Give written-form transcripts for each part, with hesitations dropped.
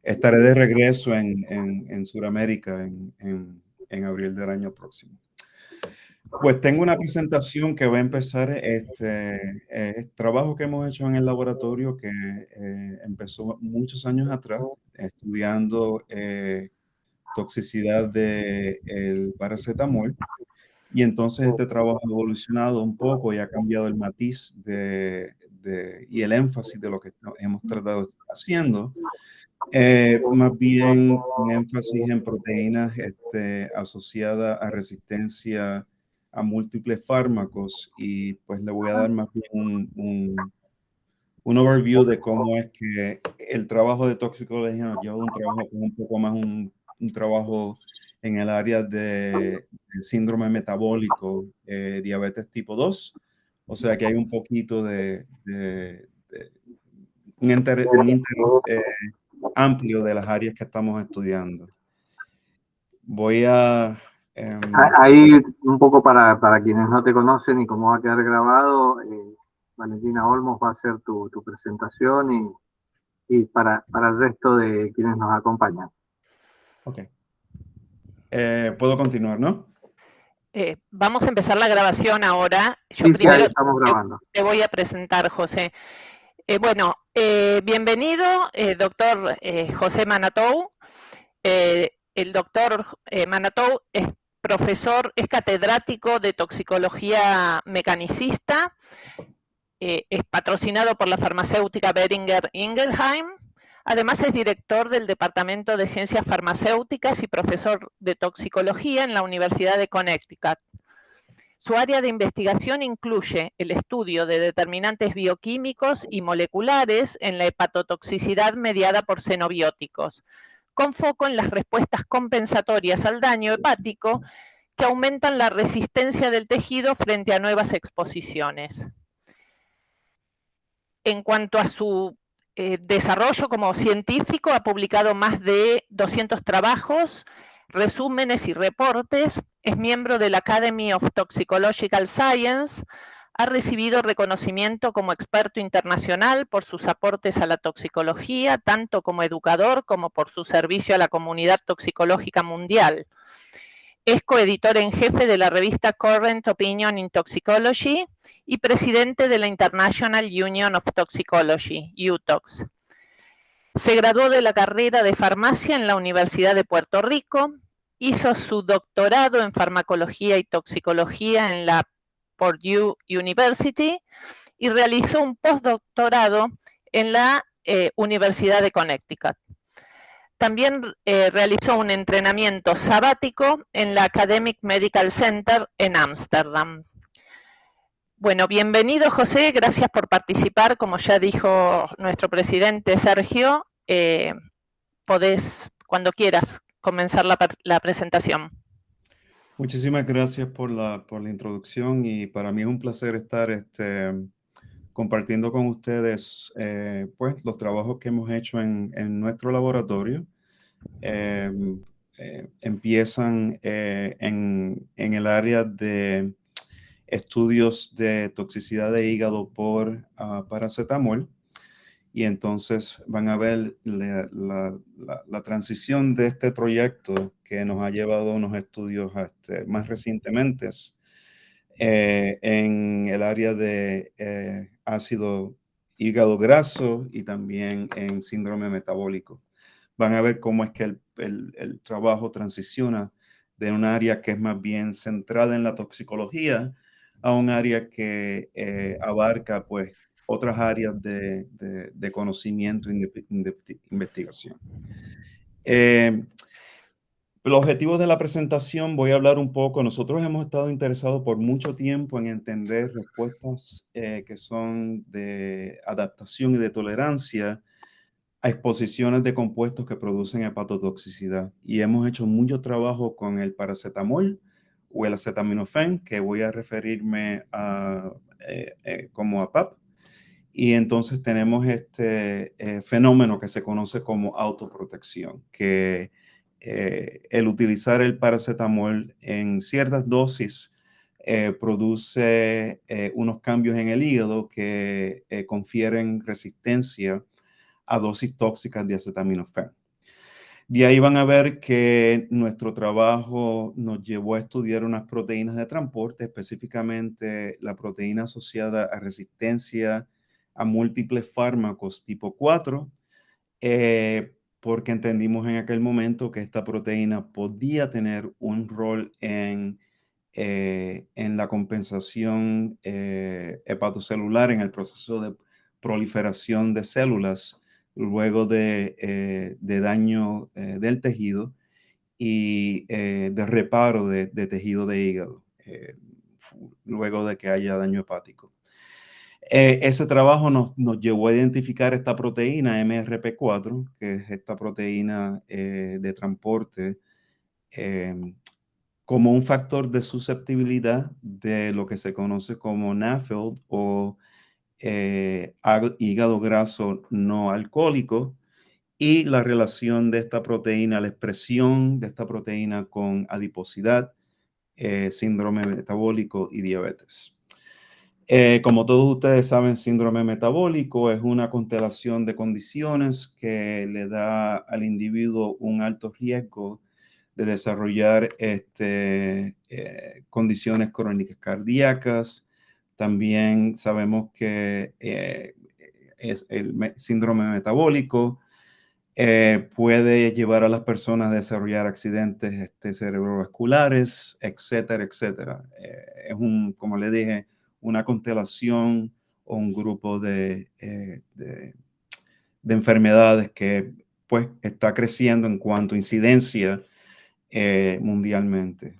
estaré de regreso en Sudamérica en abril del año próximo. Pues tengo una presentación que va a empezar, trabajo que hemos hecho en el laboratorio que empezó muchos años atrás, estudiando toxicidad del paracetamol. Y entonces este trabajo ha evolucionado un poco y ha cambiado el matiz y el énfasis de lo que hemos tratado de estar haciendo. Más bien un énfasis en proteínas asociadas a resistencia a múltiples fármacos, y pues le voy a dar más bien un overview de cómo es que el trabajo de toxicología nos lleva a un trabajo que es un poco más un trabajo en el área de síndrome metabólico, diabetes tipo 2. O sea que hay un poquito de un interés amplio de las áreas que estamos estudiando. Voy a... Ahí un poco para quienes no te conocen y cómo va a quedar grabado, Valentina Olmos va a hacer tu presentación y para el resto de quienes nos acompañan. Ok. Puedo continuar, ¿no? Vamos a empezar la grabación ahora. Yo Sí, primero ahí estamos grabando. te voy a presentar, José. Bienvenido, doctor José Manatou. El doctor Manatou es profesor, es catedrático de toxicología mecanicista, es patrocinado por la farmacéutica Boehringer Ingelheim. Además es director del Departamento de Ciencias Farmacéuticas y profesor de toxicología en la Universidad de Connecticut. Su área de investigación incluye el estudio de determinantes bioquímicos y moleculares en la hepatotoxicidad mediada por xenobióticos, con foco en las respuestas compensatorias al daño hepático que aumentan la resistencia del tejido frente a nuevas exposiciones. En cuanto a su desarrollo como científico, ha publicado más de 200 trabajos, resúmenes y reportes, es miembro de la Academy of Toxicological Science, ha recibido reconocimiento como experto internacional por sus aportes a la toxicología, tanto como educador como por su servicio a la comunidad toxicológica mundial. Es coeditor en jefe de la revista Current Opinion in Toxicology y presidente de la International Union of Toxicology, UTOX. Se graduó de la carrera de farmacia en la Universidad de Puerto Rico, hizo su doctorado en farmacología y toxicología en la Purdue University y realizó un postdoctorado en la Universidad de Connecticut. También realizó un entrenamiento sabático en la Academic Medical Center en Ámsterdam. Bueno, bienvenido José, gracias por participar. Como ya dijo nuestro presidente Sergio, podés, cuando quieras, comenzar la presentación. Muchísimas gracias por la introducción, y para mí es un placer estar compartiendo con ustedes pues, los trabajos que hemos hecho en nuestro laboratorio. Empiezan en el área de estudios de toxicidad de hígado por paracetamol, y entonces van a ver la transición de este proyecto que nos ha llevado a unos estudios más recientemente en el área de ácido hígado graso y también en síndrome metabólico. Van a ver cómo es que el trabajo transiciona de un área que es más bien centrada en la toxicología a un área que abarca pues otras áreas de conocimiento y de investigación. Los objetivos de la presentación, voy a hablar un poco. Nosotros hemos estado interesados por mucho tiempo en entender respuestas que son de adaptación y de tolerancia a exposiciones de compuestos que producen hepatotoxicidad. Y hemos hecho mucho trabajo con el paracetamol o el acetaminofén, que voy a referirme a como APAP. Y entonces tenemos este fenómeno que se conoce como autoprotección, que el utilizar el paracetamol en ciertas dosis produce unos cambios en el hígado que confieren resistencia a dosis tóxicas de acetaminofén. De ahí van a ver que nuestro trabajo nos llevó a estudiar unas proteínas de transporte, específicamente la proteína asociada a resistencia a múltiples fármacos tipo 4, porque entendimos en aquel momento que esta proteína podía tener un rol en la compensación hepatocelular, en el proceso de proliferación de células luego de daño del tejido y de reparo de tejido de hígado, luego de que haya daño hepático. Ese trabajo nos llevó a identificar esta proteína MRP4, que es esta proteína de transporte, como un factor de susceptibilidad de lo que se conoce como NAFLD o hígado graso no alcohólico, y la relación de esta proteína, la expresión de esta proteína con adiposidad, síndrome metabólico y diabetes. Como todos ustedes saben, síndrome metabólico es una constelación de condiciones que le da al individuo un alto riesgo de desarrollar condiciones crónicas cardíacas. También sabemos que es el síndrome metabólico puede llevar a las personas a desarrollar accidentes cerebrovasculares, etcétera, etcétera. Es como le dije, una constelación o un grupo de enfermedades que pues está creciendo en cuanto a incidencia mundialmente.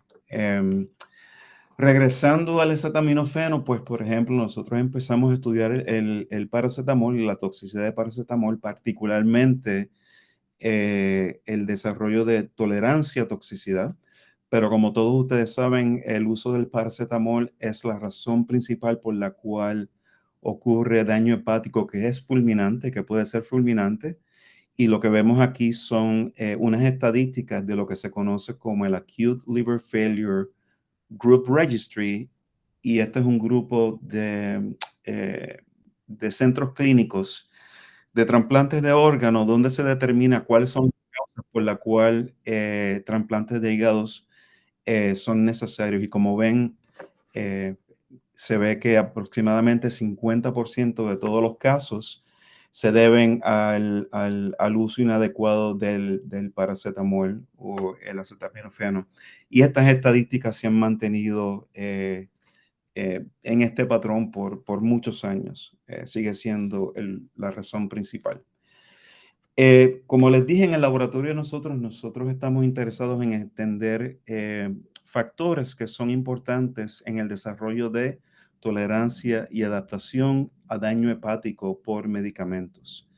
Regresando al acetaminofeno, pues por ejemplo, nosotros empezamos a estudiar el paracetamol y la toxicidad de paracetamol, particularmente el desarrollo de tolerancia a toxicidad. Pero como todos ustedes saben, el uso del paracetamol es la razón principal por la cual ocurre daño hepático que es fulminante, que puede ser fulminante. Y lo que vemos aquí son unas estadísticas de lo que se conoce como el Acute Liver Failure Group Registry. Y este es un grupo de centros clínicos de trasplantes de órganos donde se determina cuáles son las causas por las cuales trasplantes de hígados son necesarios. Y como ven, se ve que aproximadamente 50% de todos los casos se deben al uso inadecuado del paracetamol o el acetaminofeno. Y estas estadísticas se han mantenido en este patrón por muchos años. Sigue siendo la razón principal. Como les dije, en el laboratorio nosotros estamos interesados en entender factores que son importantes en el desarrollo de tolerancia y adaptación a daño hepático por medicamentos.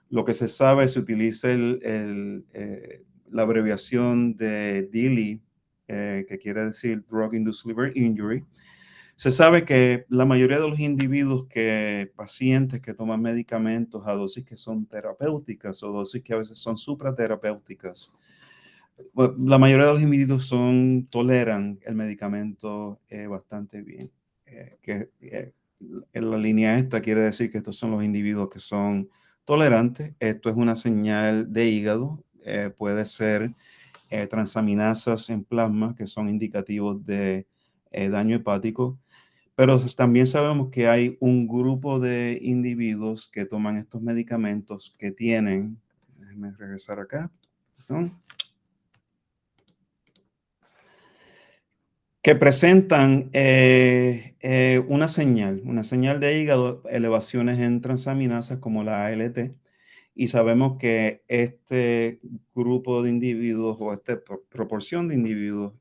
Lo que se sabe, se utiliza la abreviación de DILI, que quiere decir Drug Induced Liver Injury. Se sabe que la mayoría de los individuos pacientes que toman medicamentos a dosis que son terapéuticas o dosis que a veces son supraterapéuticas, la mayoría de los individuos toleran el medicamento bastante bien. En la línea esta quiere decir que estos son los individuos que son tolerantes. Esto es una señal de hígado. Puede ser transaminasas en plasma que son indicativos de daño hepático. Pero también sabemos que hay un grupo de individuos que toman estos medicamentos que tienen, déjenme regresar acá, ¿no? Que presentan una señal de hígado, elevaciones en transaminasas como la ALT, y sabemos que este grupo de individuos o esta proporción de individuos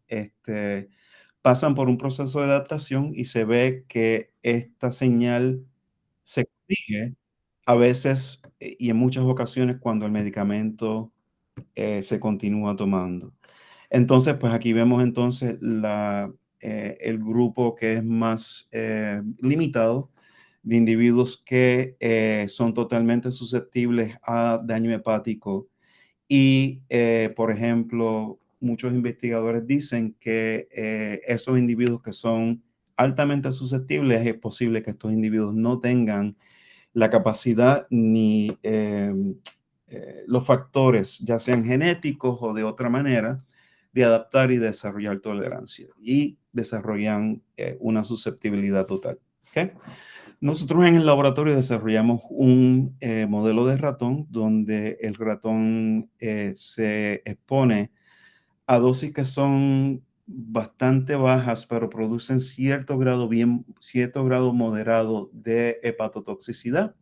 pasan por un proceso de adaptación y se ve que esta señal se corrige a veces y en muchas ocasiones cuando el medicamento se continúa tomando. Entonces, pues aquí vemos entonces el grupo que es más limitado de individuos que son totalmente susceptibles a daño hepático y, por ejemplo, muchos investigadores dicen que esos individuos que son altamente susceptibles, es posible que estos individuos no tengan la capacidad ni los factores, ya sean genéticos o de otra manera, de adaptar y desarrollar tolerancia y desarrollan una susceptibilidad total. ¿Okay? Nosotros en el laboratorio desarrollamos un modelo de ratón donde el ratón se expone a dosis que son bastante bajas, pero producen cierto grado moderado de hepatotoxicidad.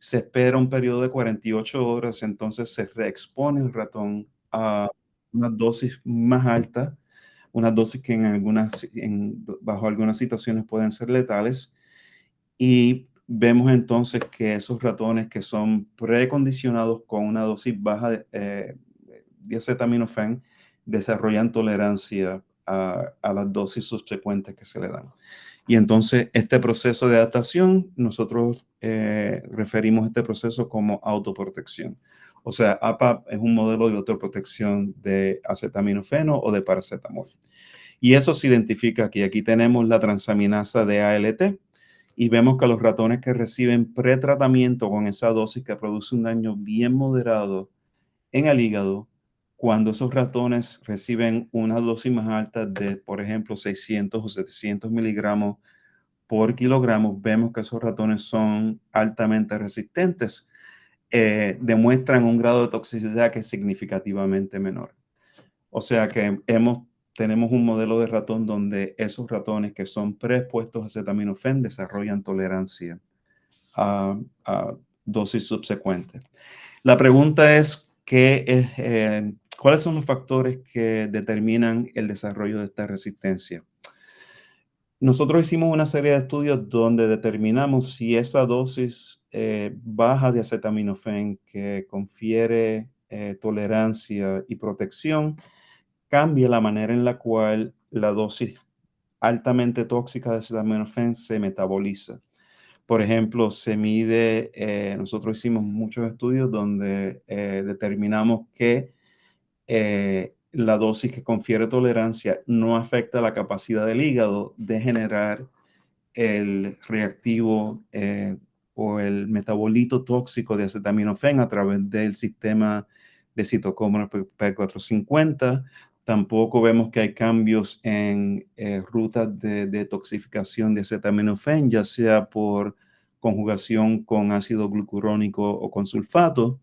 Se espera un periodo de 48 horas, entonces se reexpone el ratón a una dosis más alta, unas dosis que bajo algunas situaciones pueden ser letales, y vemos entonces que esos ratones que son precondicionados con una dosis baja de acetaminofén desarrollan tolerancia a las dosis subsecuentes que se le dan. Y entonces este proceso de adaptación, nosotros referimos este proceso como autoprotección. O sea, APAP es un modelo de autoprotección de acetaminofeno o de paracetamol. Y eso se identifica aquí. Aquí tenemos la transaminasa de ALT y vemos que los ratones que reciben pretratamiento con esa dosis que produce un daño bien moderado en el hígado, cuando esos ratones reciben una dosis más alta de, por ejemplo, 600 o 700 miligramos por kilogramo, vemos que esos ratones son altamente resistentes, demuestran un grado de toxicidad que es significativamente menor. O sea que tenemos un modelo de ratón donde esos ratones que son preexpuestos a acetaminofén desarrollan tolerancia a dosis subsecuentes. La pregunta es, ¿cuáles son los factores que determinan el desarrollo de esta resistencia? Nosotros hicimos una serie de estudios donde determinamos si esa dosis baja de acetaminofén que confiere tolerancia y protección cambia la manera en la cual la dosis altamente tóxica de acetaminofén se metaboliza. Por ejemplo, nosotros hicimos muchos estudios donde determinamos que la dosis que confiere tolerancia no afecta la capacidad del hígado de generar el reactivo o el metabolito tóxico de acetaminofén a través del sistema de citocromo P450. Tampoco vemos que hay cambios en rutas de detoxificación de acetaminofén, ya sea por conjugación con ácido glucurónico o con sulfato.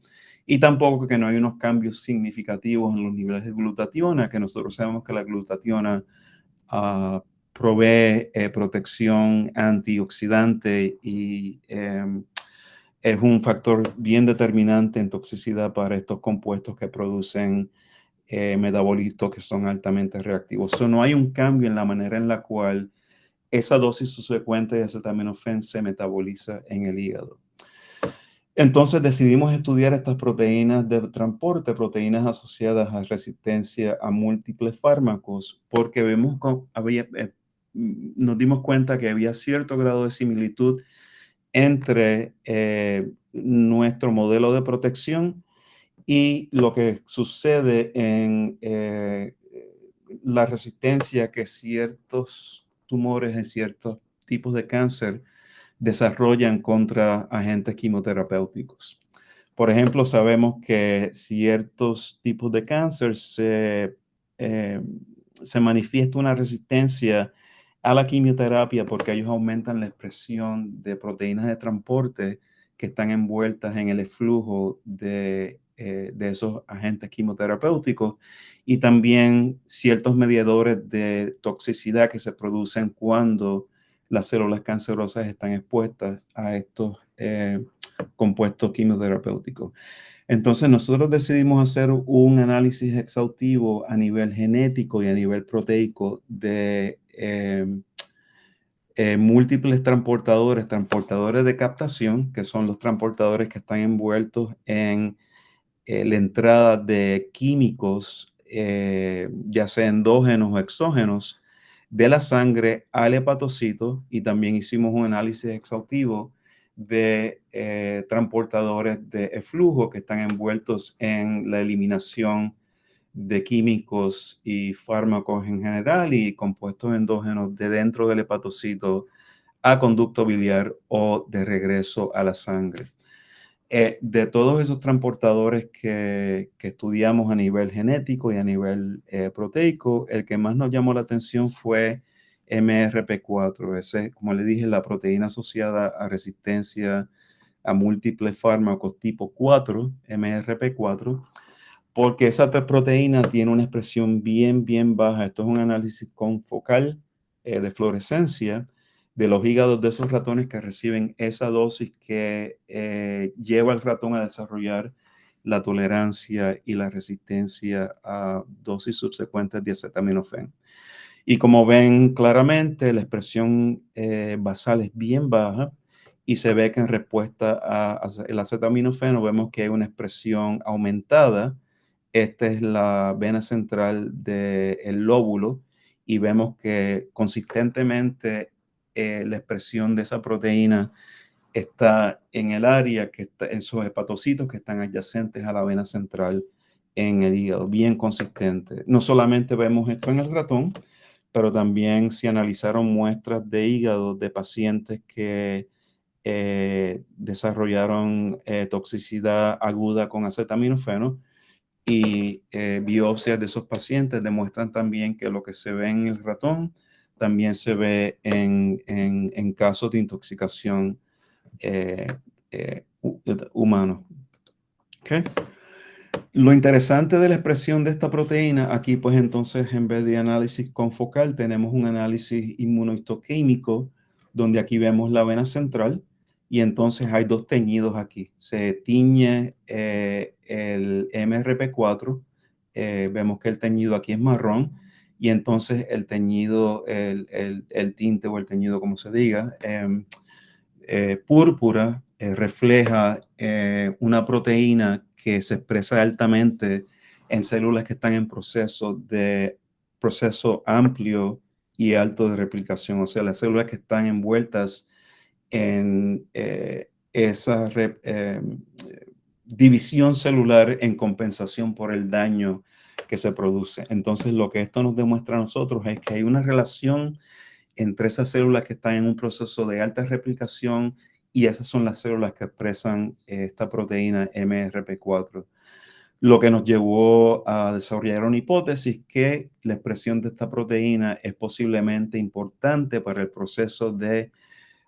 Y tampoco que no hay unos cambios significativos en los niveles de glutationa, que nosotros sabemos que la glutationa provee protección antioxidante y es un factor bien determinante en toxicidad para estos compuestos que producen metabolitos que son altamente reactivos. No hay un cambio en la manera en la cual esa dosis subsecuente de acetaminofén se metaboliza en el hígado. Entonces decidimos estudiar estas proteínas de transporte, proteínas asociadas a resistencia a múltiples fármacos, porque nos dimos cuenta que había cierto grado de similitud entre nuestro modelo de protección y lo que sucede en la resistencia que ciertos tumores en ciertos tipos de cáncer desarrollan contra agentes quimioterapéuticos. Por ejemplo, sabemos que ciertos tipos de cáncer se manifiesta una resistencia a la quimioterapia porque ellos aumentan la expresión de proteínas de transporte que están envueltas en el eflujo de esos agentes quimioterapéuticos y también ciertos mediadores de toxicidad que se producen cuando las células cancerosas están expuestas a estos compuestos quimioterapéuticos. Entonces nosotros decidimos hacer un análisis exhaustivo a nivel genético y a nivel proteico de múltiples transportadores de captación, que son los transportadores que están envueltos en la entrada de químicos, ya sea endógenos o exógenos, de la sangre al hepatocito, y también hicimos un análisis exhaustivo de transportadores de eflujo que están envueltos en la eliminación de químicos y fármacos en general y compuestos endógenos de dentro del hepatocito a conducto biliar o de regreso a la sangre. De todos esos transportadores que estudiamos a nivel genético y a nivel proteico, el que más nos llamó la atención fue MRP4. Ese, como le dije, la proteína asociada a resistencia a múltiples fármacos tipo 4, MRP4, porque esa proteína tiene una expresión bien baja. Esto es un análisis confocal de fluorescencia de los hígados de esos ratones que reciben esa dosis que lleva al ratón a desarrollar la tolerancia y la resistencia a dosis subsecuentes de acetaminofén. Y como ven claramente, la expresión basal es bien baja y se ve que en respuesta al acetaminofén vemos que hay una expresión aumentada. Esta es la vena central del lóbulo y vemos que consistentemente la expresión de esa proteína está en el área que está en sus hepatocitos que están adyacentes a la vena central en el hígado, bien consistente. No solamente vemos esto en el ratón, pero también se analizaron muestras de hígado de pacientes que desarrollaron toxicidad aguda con acetaminofeno y biopsias de esos pacientes demuestran también que lo que se ve en el ratón también se ve en casos de intoxicación humano. ¿Okay? Lo interesante de la expresión de esta proteína, aquí pues entonces en vez de análisis confocal tenemos un análisis inmunohistoquímico donde aquí vemos la vena central y entonces hay dos teñidos aquí. Se tiñe el MRP4, vemos que el teñido aquí es marrón y entonces el teñido, el tinte o el teñido como se diga, púrpura refleja una proteína que se expresa altamente en células que están en proceso amplio y alto de replicación, o sea, las células que están envueltas en esa división celular en compensación por el daño que se produce. Entonces, lo que esto nos demuestra a nosotros es que hay una relación entre esas células que están en un proceso de alta replicación y esas son las células que expresan esta proteína MRP4. Lo que nos llevó a desarrollar una hipótesis que la expresión de esta proteína es posiblemente importante para el proceso de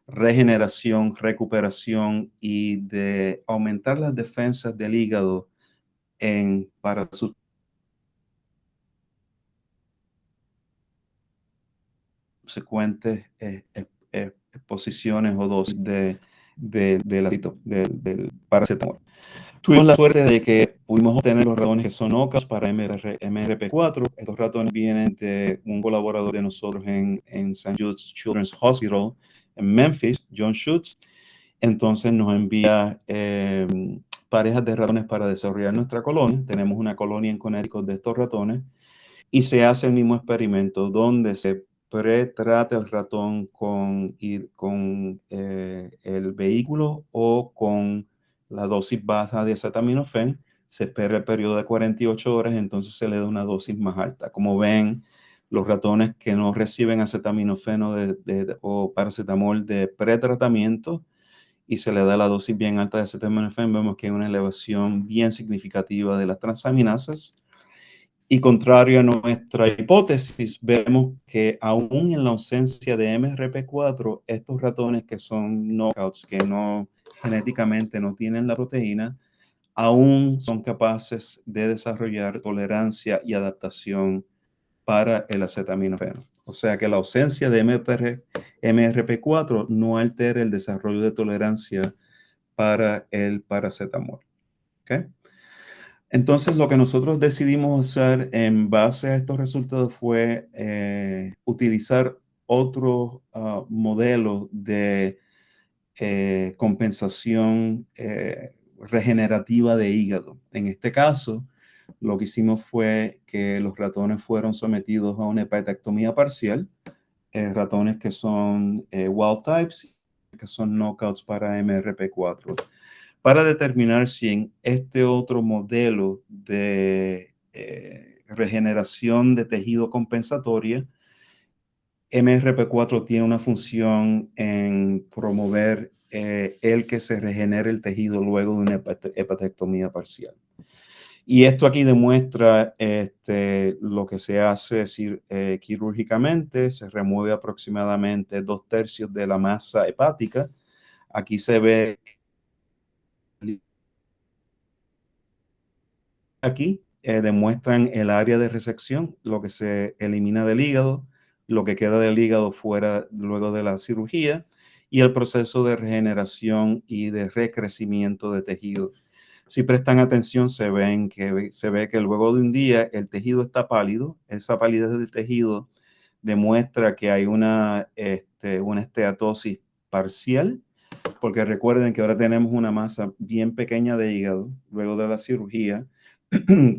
regeneración, recuperación y de aumentar las defensas del hígado para sus subsecuentes exposiciones o dosis del paracetamol. Tuvimos la suerte de que pudimos obtener los ratones que son knockouts para MRP4. Estos ratones vienen de un colaborador de nosotros en St. Jude's Children's Hospital en Memphis, John Schutz. Entonces nos envía parejas de ratones para desarrollar nuestra colonia. Tenemos una colonia en Connecticut de estos ratones y se hace el mismo experimento donde se pretrata el ratón con el vehículo o con la dosis baja de acetaminofén, se espera el periodo de 48 horas, entonces se le da una dosis más alta. Como ven, los ratones que no reciben acetaminofeno o paracetamol de pretratamiento y se le da la dosis bien alta de acetaminofén, vemos que hay una elevación bien significativa de las transaminasas. Y contrario a nuestra hipótesis, vemos que aún en la ausencia de MRP4, estos ratones que son knockouts, que no genéticamente no tienen la proteína, aún son capaces de desarrollar tolerancia y adaptación para el acetaminofeno. O sea que la ausencia de MRP4 no altera el desarrollo de tolerancia para el paracetamol. ¿Okay? Entonces, lo que nosotros decidimos hacer en base a estos resultados fue utilizar otro modelo de compensación regenerativa de hígado. En este caso, lo que hicimos fue que los ratones fueron sometidos a una hepatectomía parcial, ratones que son wild types, que son knockouts para MRP4, para determinar si en este otro modelo de regeneración de tejido compensatoria, MRP4 tiene una función en promover el que se regenere el tejido luego de una hepatectomía parcial. Y esto aquí demuestra lo que se hace, es decir, quirúrgicamente se remueve aproximadamente 2/3 de la masa hepática. Aquí se ve, aquí demuestran el área de resección, lo que se elimina del hígado, lo que queda del hígado fuera luego de la cirugía y el proceso de regeneración y de recrecimiento de tejido. Si prestan atención, se ve que luego de un día el tejido está pálido. Esa palidez del tejido demuestra que hay una esteatosis parcial, porque recuerden que ahora tenemos una masa bien pequeña de hígado luego de la cirugía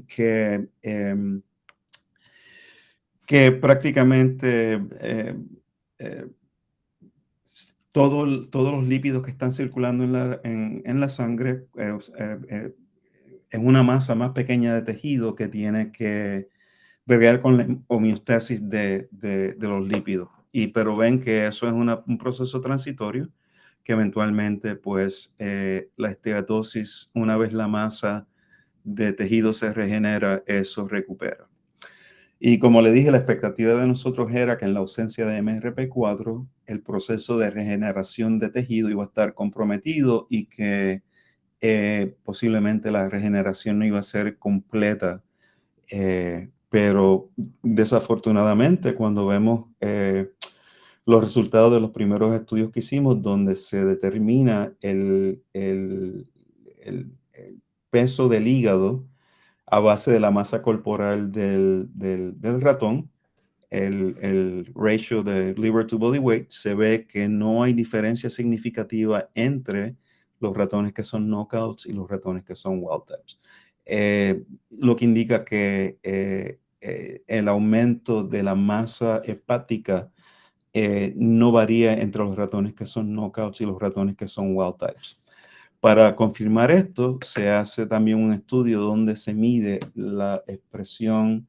que prácticamente todos los lípidos que están circulando en la sangre en una masa más pequeña de tejido que tiene que bregar con la homeostasis de los lípidos. Pero ven que eso es un proceso transitorio que eventualmente, pues, la esteatosis, una vez la masa de tejido se regenera, eso recupera. Y como le dije, la expectativa de nosotros era que en la ausencia de MRP4, el proceso de regeneración de tejido iba a estar comprometido y que posiblemente la regeneración no iba a ser completa. Pero desafortunadamente, cuando vemos los resultados de los primeros estudios que hicimos, donde se determina el peso del hígado a base de la masa corporal del ratón, el ratio de liver to body weight, se ve que no hay diferencia significativa entre los ratones que son knockouts y los ratones que son wild types. Lo que indica que el aumento de la masa hepática no varía entre los ratones que son knockouts y los ratones que son wild types. Para confirmar esto, se hace también un estudio donde se mide la expresión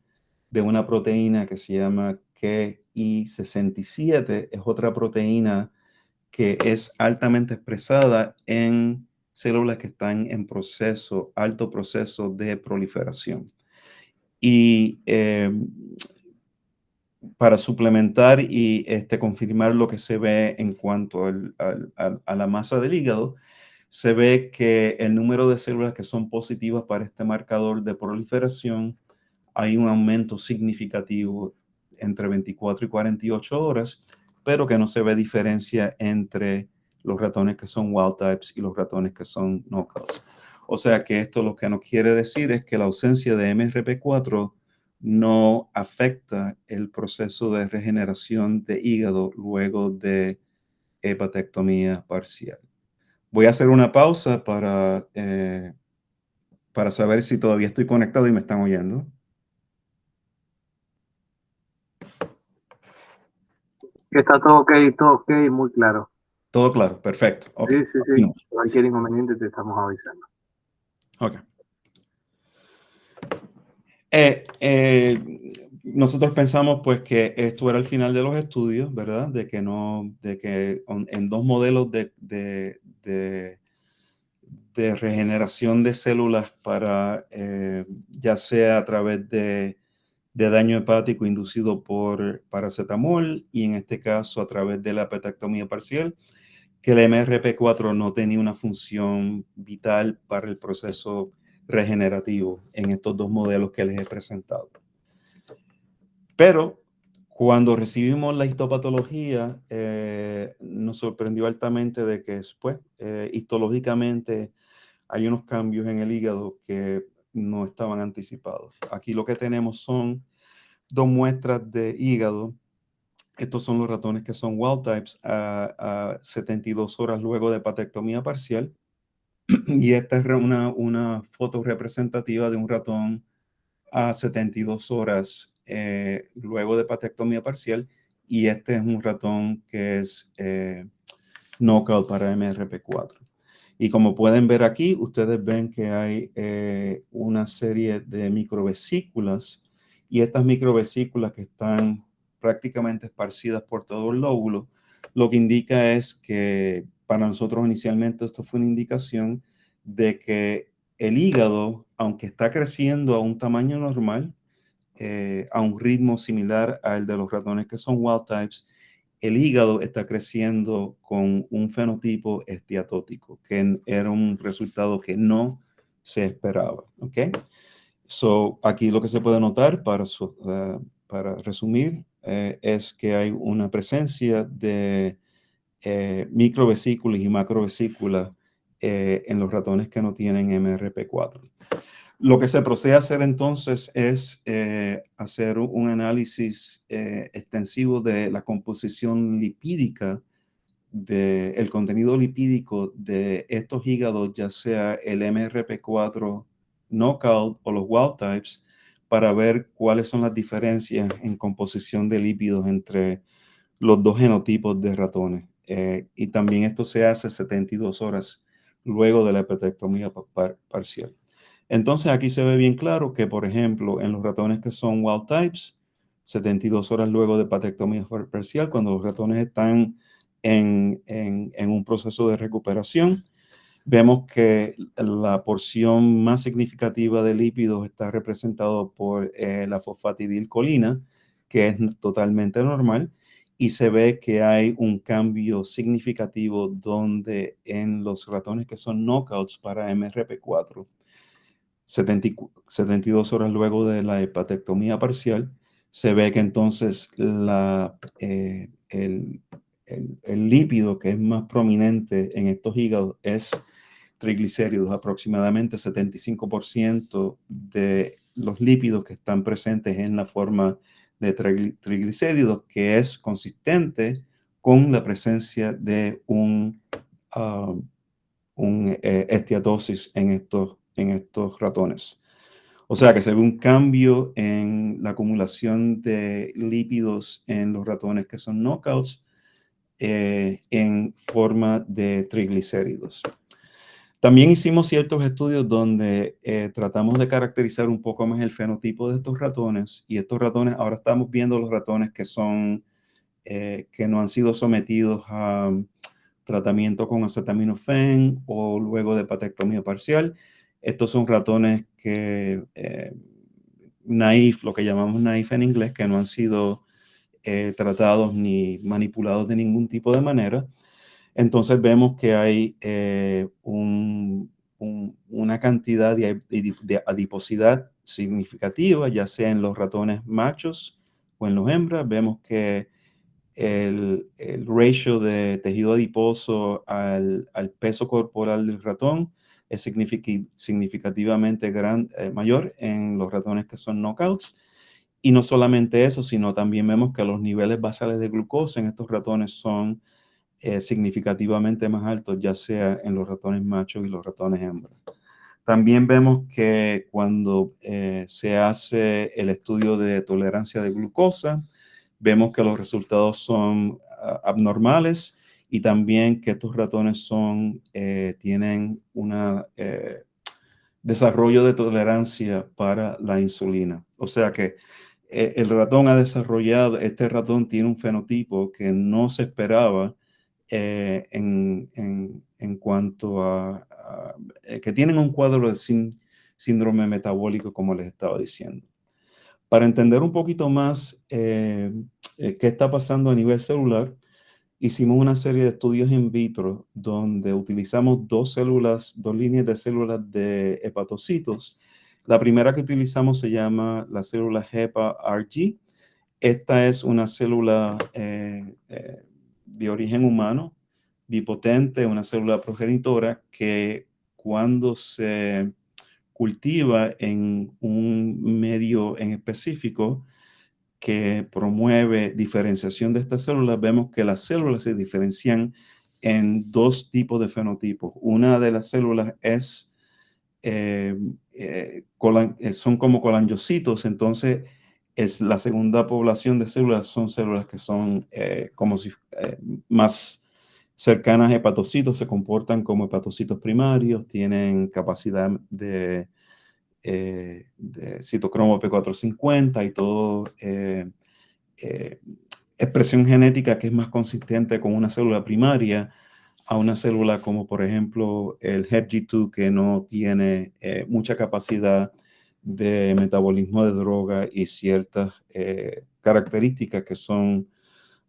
de una proteína que se llama Ki67. Es otra proteína que es altamente expresada en células que están en alto proceso de proliferación. Y para suplementar y confirmar lo que se ve en cuanto a la masa del hígado, se ve que el número de células que son positivas para este marcador de proliferación, hay un aumento significativo entre 24 y 48 horas, pero que no se ve diferencia entre los ratones que son wild types y los ratones que son knockouts. O sea que esto lo que nos quiere decir es que la ausencia de MRP4 no afecta el proceso de regeneración de hígado luego de hepatectomía parcial. Voy a hacer una pausa para saber si todavía estoy conectado y me están oyendo. Está todo ok, muy claro. Todo claro, perfecto. Okay. Sí. Cualquier inconveniente te estamos avisando. Ok. Nosotros pensamos pues que esto era el final de los estudios, ¿verdad? De que en 2 modelos de regeneración de células para ya sea a través de daño hepático inducido por paracetamol y en este caso a través de la hepatectomía parcial, que el MRP4 no tenía una función vital para el proceso regenerativo en estos 2 modelos que les he presentado. Pero cuando recibimos la histopatología, nos sorprendió altamente de que después, histológicamente, hay unos cambios en el hígado que no estaban anticipados. Aquí lo que tenemos son 2 muestras de hígado. Estos son los ratones que son wild types a 72 horas luego de hepatectomía parcial. Y esta es una foto representativa de un ratón a 72 horas luego de hepatectomía parcial. Y este es un ratón que es knockout para MRP4. Y como pueden ver aquí, ustedes ven que hay una serie de microvesículas y estas microvesículas que están prácticamente esparcidas por todo el lóbulo, lo que indica es que para nosotros inicialmente esto fue una indicación de que el hígado, aunque está creciendo a un tamaño normal, a un ritmo similar al de los ratones que son wild types, el hígado está creciendo con un fenotipo esteatótico, que era un resultado que no se esperaba. ¿Ok? So, aquí lo que se puede notar para resumir es que hay una presencia de microvesículas y macrovesículas en los ratones que no tienen MRP4. Lo que se procede a hacer entonces es hacer un análisis extensivo de la composición lipídica, del contenido lipídico de estos hígados, ya sea el MRP4 knockout o los wild types, para ver cuáles son las diferencias en composición de lípidos entre los dos genotipos de ratones. Y también esto se hace 72 horas luego de la hepatectomía parcial. Entonces aquí se ve bien claro que, por ejemplo, en los ratones que son wild types, 72 horas luego de hepatectomía parcial, cuando los ratones están en un proceso de recuperación, vemos que la porción más significativa de lípidos está representado por la fosfatidilcolina, que es totalmente normal, y se ve que hay un cambio significativo donde en los ratones que son knockouts para MRP4, 72 horas luego de la hepatectomía parcial, se ve que entonces el lípido que es más prominente en estos hígados es triglicéridos. Aproximadamente 75% de los lípidos que están presentes en la forma de triglicéridos, que es consistente con la presencia de un esteatosis en estos ratones. O sea que se ve un cambio en la acumulación de lípidos en los ratones que son knockouts en forma de triglicéridos. También hicimos ciertos estudios donde tratamos de caracterizar un poco más el fenotipo de estos ratones, y estos ratones, ahora estamos viendo los ratones que son, que no han sido sometidos a tratamiento con acetaminofén o luego de hepatectomía parcial. Estos son ratones que, naïf, lo que llamamos naïf en inglés, que no han sido tratados ni manipulados de ningún tipo de manera. Entonces vemos que hay una cantidad de adiposidad significativa, ya sea en los ratones machos o en los hembras. Vemos que el ratio de tejido adiposo al peso corporal del ratón es significativamente mayor en los ratones que son knockouts. Y no solamente eso, sino también vemos que los niveles basales de glucosa en estos ratones son significativamente más altos, ya sea en los ratones machos y los ratones hembras. También vemos que cuando se hace el estudio de tolerancia de glucosa, vemos que los resultados son abnormales, y también que estos ratones tienen un desarrollo de tolerancia para la insulina. O sea que el ratón ha desarrollado, este ratón tiene un fenotipo que no se esperaba en cuanto a que tienen un cuadro de síndrome metabólico, como les estaba diciendo. Para entender un poquito más qué está pasando a nivel celular, hicimos una serie de estudios in vitro donde utilizamos dos líneas de células de hepatocitos. La primera que utilizamos se llama la célula HEPA-RG. Esta es una célula de origen humano, bipotente, una célula progenitora que, cuando se cultiva en un medio en específico que promueve diferenciación de estas células, vemos que las células se diferencian en dos tipos de fenotipos. Una de las células son como colangiocitos. Entonces la segunda población de células son células que son como si más cercanas a hepatocitos, se comportan como hepatocitos primarios, tienen capacidad de citocromo P450 y todo, expresión genética que es más consistente con una célula primaria a una célula como por ejemplo el HepG2, que no tiene mucha capacidad de metabolismo de droga y ciertas características que son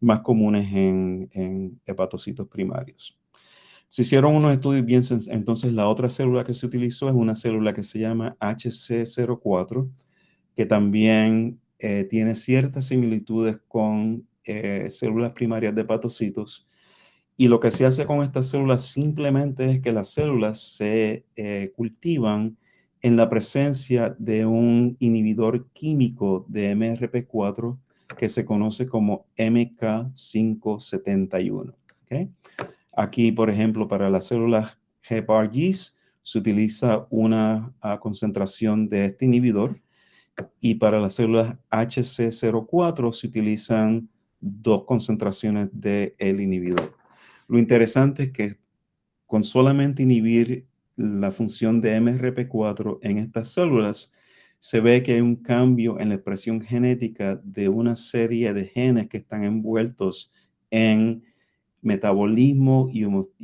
más comunes en hepatocitos primarios. Se hicieron unos estudios bien, entonces la otra célula que se utilizó es una célula que se llama HC04, que también tiene ciertas similitudes con células primarias de hepatocitos. Y lo que se hace con estas células simplemente es que las células se cultivan en la presencia de un inhibidor químico de MRP4 que se conoce como MK571. ¿Okay? Aquí, por ejemplo, para las células HepRGs se utiliza una concentración de este inhibidor, y para las células HC04 se utilizan 2 concentraciones del inhibidor. Lo interesante es que con solamente inhibir la función de MRP4 en estas células, se ve que hay un cambio en la expresión genética de una serie de genes que están envueltos en metabolismo y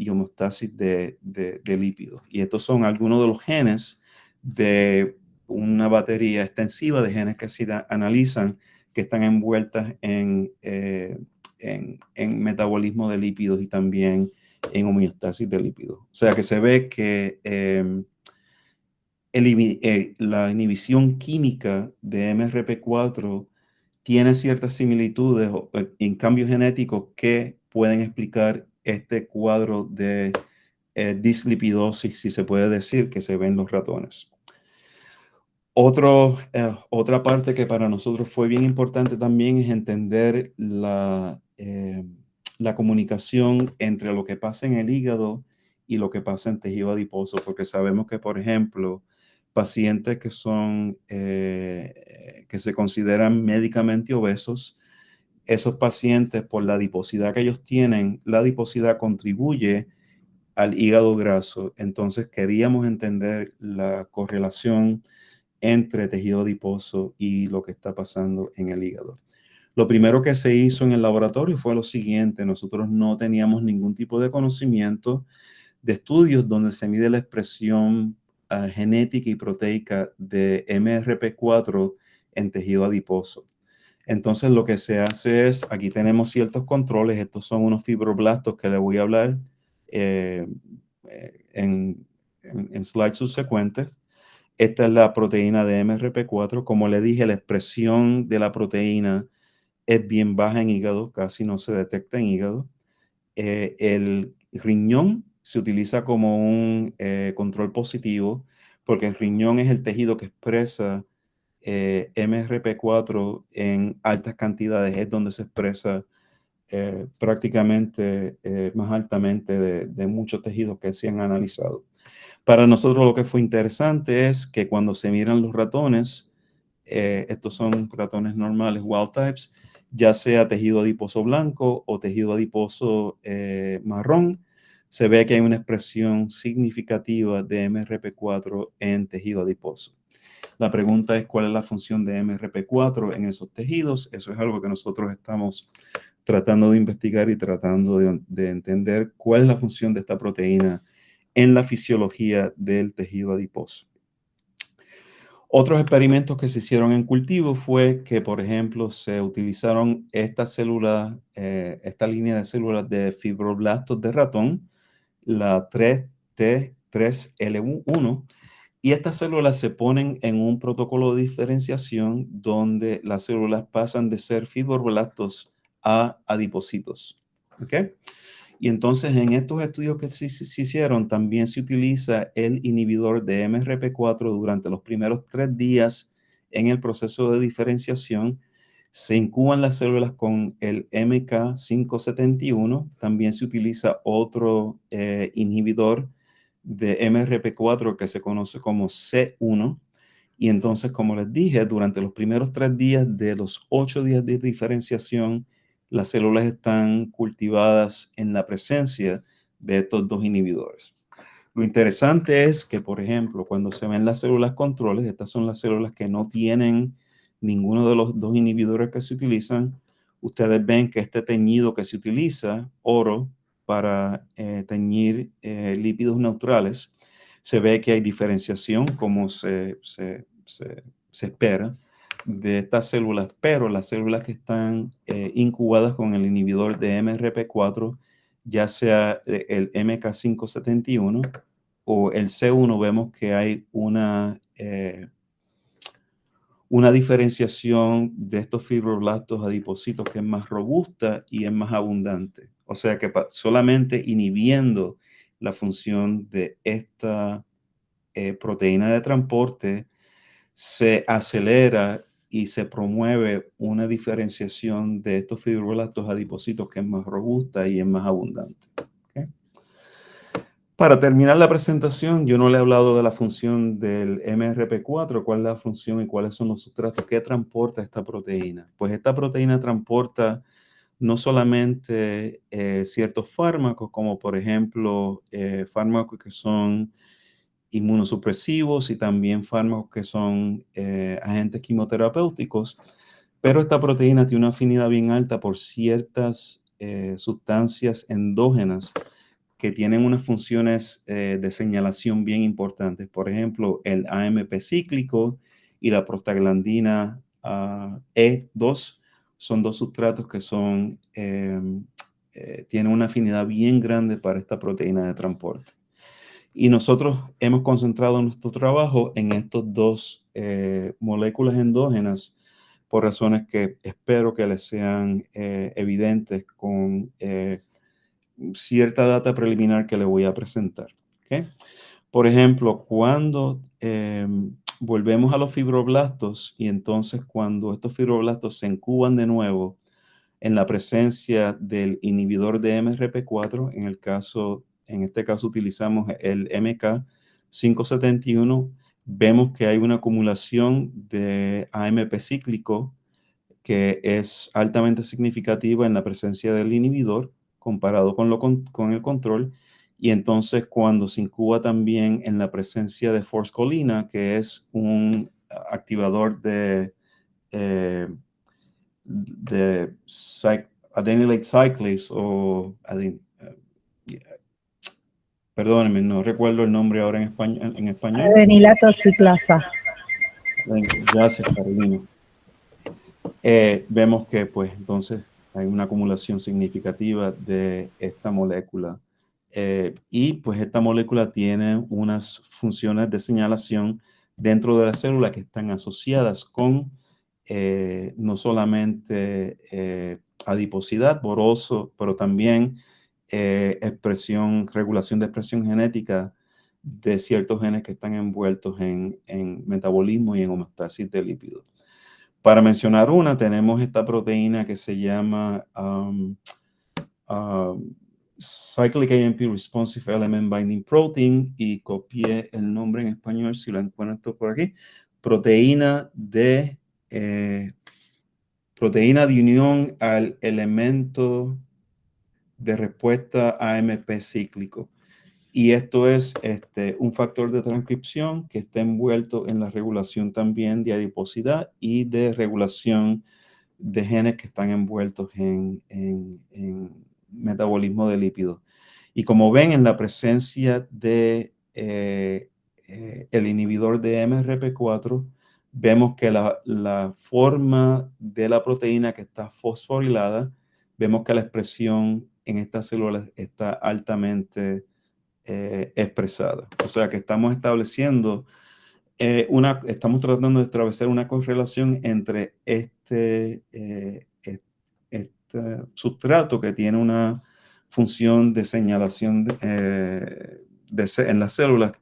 homeostasis de lípidos. Y estos son algunos de los genes de una batería extensiva de genes que se analizan, que están envueltas en metabolismo de lípidos y también en homeostasis de lípidos. O sea que se ve que la inhibición química de MRP4 tiene ciertas similitudes en cambios genéticos que pueden explicar este cuadro de dislipidosis, si se puede decir, que se ve en los ratones. Otra parte que para nosotros fue bien importante también es entender la comunicación entre lo que pasa en el hígado y lo que pasa en tejido adiposo, porque sabemos que, por ejemplo, pacientes que son, que se consideran médicamente obesos, esos pacientes, por la adiposidad que ellos tienen, la adiposidad contribuye al hígado graso. Entonces queríamos entender la correlación entre tejido adiposo y lo que está pasando en el hígado. Lo primero que se hizo en el laboratorio fue lo siguiente: nosotros no teníamos ningún tipo de conocimiento de estudios donde se mide la expresión genética y proteica de MRP4 en tejido adiposo. Entonces lo que se hace es, aquí tenemos ciertos controles, estos son unos fibroblastos que les voy a hablar en slides subsecuentes. Esta es la proteína de MRP4. Como le dije, la expresión de la proteína es bien baja en hígado, casi no se detecta en hígado. El riñón se utiliza como un control positivo, porque el riñón es el tejido que expresa MRP4 en altas cantidades, es donde se expresa prácticamente más altamente de muchos tejidos que se han analizado. Para nosotros lo que fue interesante es que cuando se miran los ratones, estos son ratones normales, wild types, ya sea tejido adiposo blanco o tejido adiposo marrón, se ve que hay una expresión significativa de MRP4 en tejido adiposo. La pregunta es cuál es la función de MRP4 en esos tejidos. Eso es algo que nosotros estamos tratando de investigar y tratando de entender cuál es la función de esta proteína en la fisiología del tejido adiposo. Otros experimentos que se hicieron en cultivo fue que, por ejemplo, se utilizaron estas células, esta línea de células de fibroblastos de ratón, la 3T3L1, y estas células se ponen en un protocolo de diferenciación donde las células pasan de ser fibroblastos a adipocitos. ¿Okay? Y entonces en estos estudios que se hicieron también se utiliza el inhibidor de MRP4 durante los primeros 3 días en el proceso de diferenciación. Se incuban las células con el MK571. También se utiliza otro inhibidor de MRP4 que se conoce como C1. Y entonces, como les dije, durante los primeros 3 días de los 8 días de diferenciación, las células están cultivadas en la presencia de estos 2 inhibidores. Lo interesante es que, por ejemplo, cuando se ven las células controles, estas son las células que no tienen ninguno de los 2 inhibidores que se utilizan. Ustedes ven que este teñido que se utiliza, oro, para teñir lípidos neutrales, se ve que hay diferenciación, como se espera, de estas células, pero las células que están incubadas con el inhibidor de MRP4, ya sea el MK571 o el C1, vemos que hay una diferenciación de estos fibroblastos adipocitos que es más robusta y es más abundante. O sea que solamente inhibiendo la función de esta proteína de transporte se acelera y se promueve una diferenciación de estos fibroblastos adipocitos que es más robusta y es más abundante. ¿Okay? Para terminar la presentación, yo no le he hablado de la función del MRP4, cuál es la función y cuáles son los sustratos que transporta esta proteína. Pues esta proteína transporta no solamente ciertos fármacos, como por ejemplo fármacos que son inmunosupresivos y también fármacos que son agentes quimioterapéuticos, pero esta proteína tiene una afinidad bien alta por ciertas sustancias endógenas que tienen unas funciones de señalación bien importantes. Por ejemplo, el AMP cíclico y la prostaglandina E2 son dos sustratos que tienen una afinidad bien grande para esta proteína de transporte. Y nosotros hemos concentrado nuestro trabajo en estos dos moléculas endógenas por razones que espero que les sean evidentes con cierta data preliminar que le voy a presentar. ¿Okay? Por ejemplo, cuando volvemos a los fibroblastos y entonces cuando estos fibroblastos se incuban de nuevo en la presencia del inhibidor de MRP4, en este caso utilizamos el MK571, vemos que hay una acumulación de AMP cíclico que es altamente significativa en la presencia del inhibidor comparado con el control, y entonces cuando se incuba también en la presencia de forskolina, que es un activador de adenylate cyclase perdónenme, no recuerdo el nombre ahora en español. Adenilato ciclasa. Gracias, Carolina. Vemos que pues entonces hay una acumulación significativa de esta molécula y pues esta molécula tiene unas funciones de señalación dentro de la célula que están asociadas con no solamente adiposidad, poroso, pero también regulación de expresión genética de ciertos genes que están envueltos en metabolismo y en homeostasis de lípidos. Para mencionar una, tenemos esta proteína que se llama Cyclic AMP Responsive Element Binding Protein, y copié el nombre en español si lo encuentro por aquí. Proteína de unión al elemento de respuesta AMP cíclico. Y esto es un factor de transcripción que está envuelto en la regulación también de adiposidad y de regulación de genes que están envueltos en metabolismo de lípidos. Y como ven, en la presencia de el inhibidor de MRP4, vemos que la forma de la proteína que está fosforilada, vemos que la expresión en estas células está altamente expresada. O sea que estamos estableciendo estamos tratando de establecer una correlación entre este sustrato que tiene una función de señalación en las células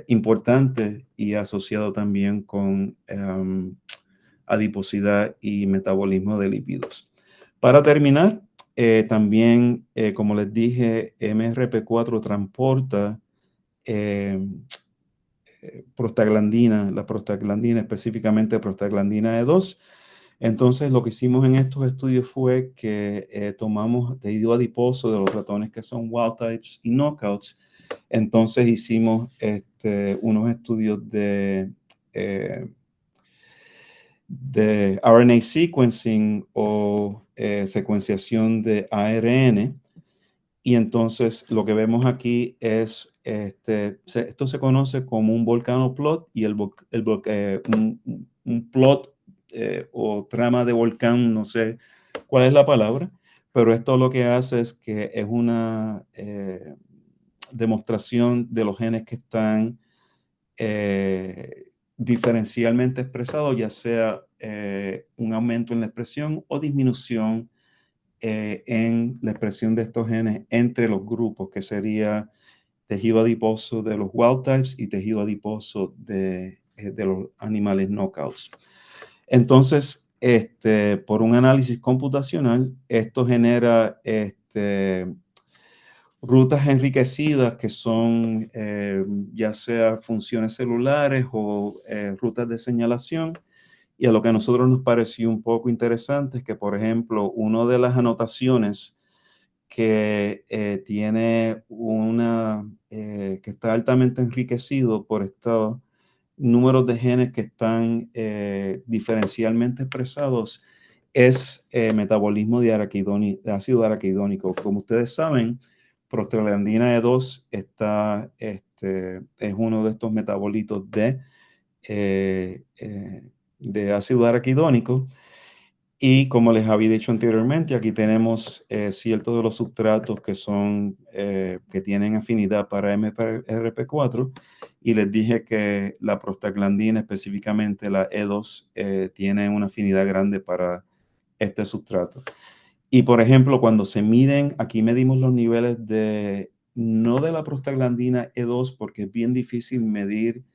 importante y asociado también con adiposidad y metabolismo de lípidos. Para terminar, también, como les dije, MRP4 transporta prostaglandina, la prostaglandina, específicamente prostaglandina E2. Entonces, lo que hicimos en estos estudios fue que tomamos tejido adiposo de los ratones que son wild types y knockouts. Entonces, hicimos unos estudios de RNA sequencing o secuenciación de ARN, Y entonces lo que vemos aquí es, esto se conoce como un volcano plot y un plot o trama de volcán, no sé cuál es la palabra, pero esto lo que hace es que es una demostración de los genes que están diferencialmente expresados, ya sea un aumento en la expresión o disminución en la expresión de estos genes entre los grupos, que sería tejido adiposo de los wild types y tejido adiposo de los animales knockouts. Entonces, por un análisis computacional, esto genera rutas enriquecidas que son ya sea funciones celulares o rutas de señalación. Y a lo que a nosotros nos pareció un poco interesante es que, por ejemplo, una de las anotaciones que tiene que está altamente enriquecido por estos números de genes que están diferencialmente expresados es metabolismo de ácido araquidónico. Como ustedes saben, prostaglandina E2 es uno de estos metabolitos de ácido araquidónico. Y como les había dicho anteriormente, aquí tenemos ciertos de los sustratos que tienen afinidad para MRP4, y les dije que la prostaglandina, específicamente la E2, tiene una afinidad grande para este sustrato. Y por ejemplo, cuando se miden, aquí medimos los niveles no de la prostaglandina E2, porque es bien difícil medir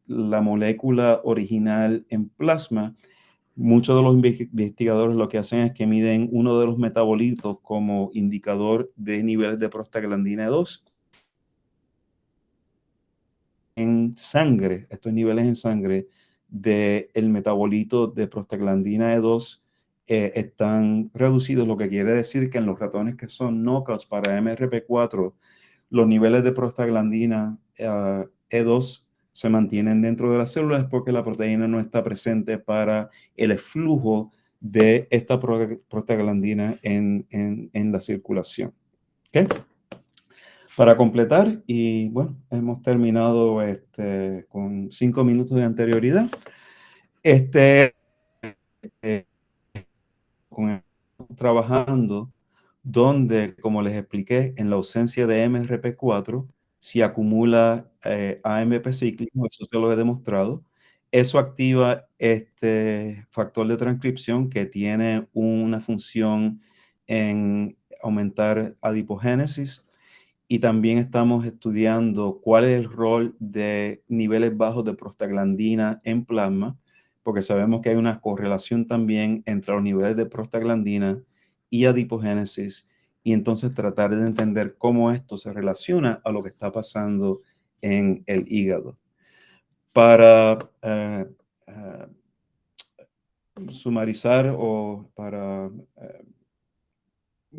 la molécula original en plasma. Muchos de los investigadores lo que hacen es que miden uno de los metabolitos como indicador de niveles de prostaglandina 2 en sangre. Estos niveles en sangre del metabolito de prostaglandina E2 están reducidos, lo que quiere decir que en los ratones que son knockouts para MRP4, los niveles de prostaglandina E2 se mantienen dentro de las células porque la proteína no está presente para el flujo de esta prostaglandina en la circulación. ¿Okay? Para completar, y bueno, hemos terminado con 5 minutos de anterioridad. Trabajando donde, como les expliqué, en la ausencia de MRP4, si acumula AMP cíclico, eso se lo he demostrado, eso activa este factor de transcripción que tiene una función en aumentar adipogénesis, y también estamos estudiando cuál es el rol de niveles bajos de prostaglandina en plasma, porque sabemos que hay una correlación también entre los niveles de prostaglandina y adipogénesis, y entonces tratar de entender cómo esto se relaciona a lo que está pasando en el hígado. Para sumarizar o para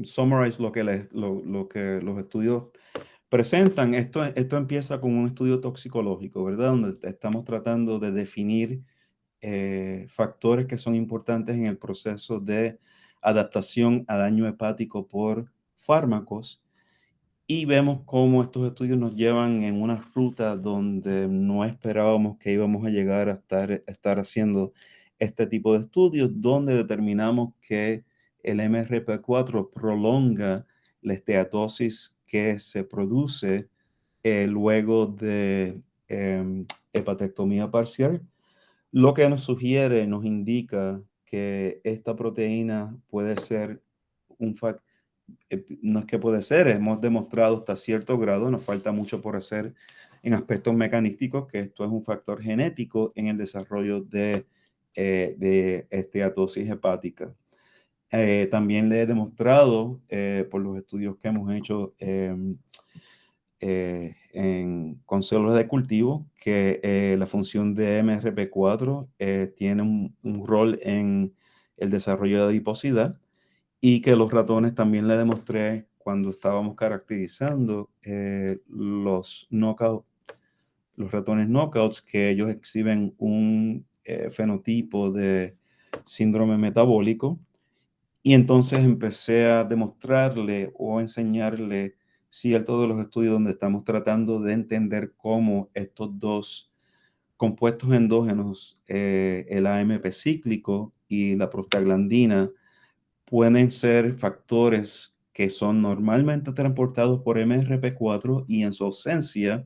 summarize lo que los estudios presentan, esto empieza con un estudio toxicológico, ¿verdad? Donde estamos tratando de definir factores que son importantes en el proceso de adaptación a daño hepático por fármacos, y vemos cómo estos estudios nos llevan en una ruta donde no esperábamos que íbamos a llegar a estar haciendo este tipo de estudios, donde determinamos que el MRP4 prolonga la esteatosis que se produce luego de hepatectomía parcial, lo que nos sugiere, nos indica que esta proteína puede ser un factor. No es que puede ser, hemos demostrado hasta cierto grado, nos falta mucho por hacer en aspectos mecanísticos, que esto es un factor genético en el desarrollo de esteatosis hepática. También le he demostrado por los estudios que hemos hecho con células de cultivo que la función de MRP4 tiene un rol en el desarrollo de adiposidad, y que los ratones también le demostré cuando estábamos caracterizando los ratones knockouts, que ellos exhiben un fenotipo de síndrome metabólico, Y entonces empecé a demostrarle o enseñarle ciertos de los estudios donde estamos tratando de entender cómo estos dos compuestos endógenos, el AMP cíclico y la prostaglandina, pueden ser factores que son normalmente transportados por MRP4 y en su ausencia,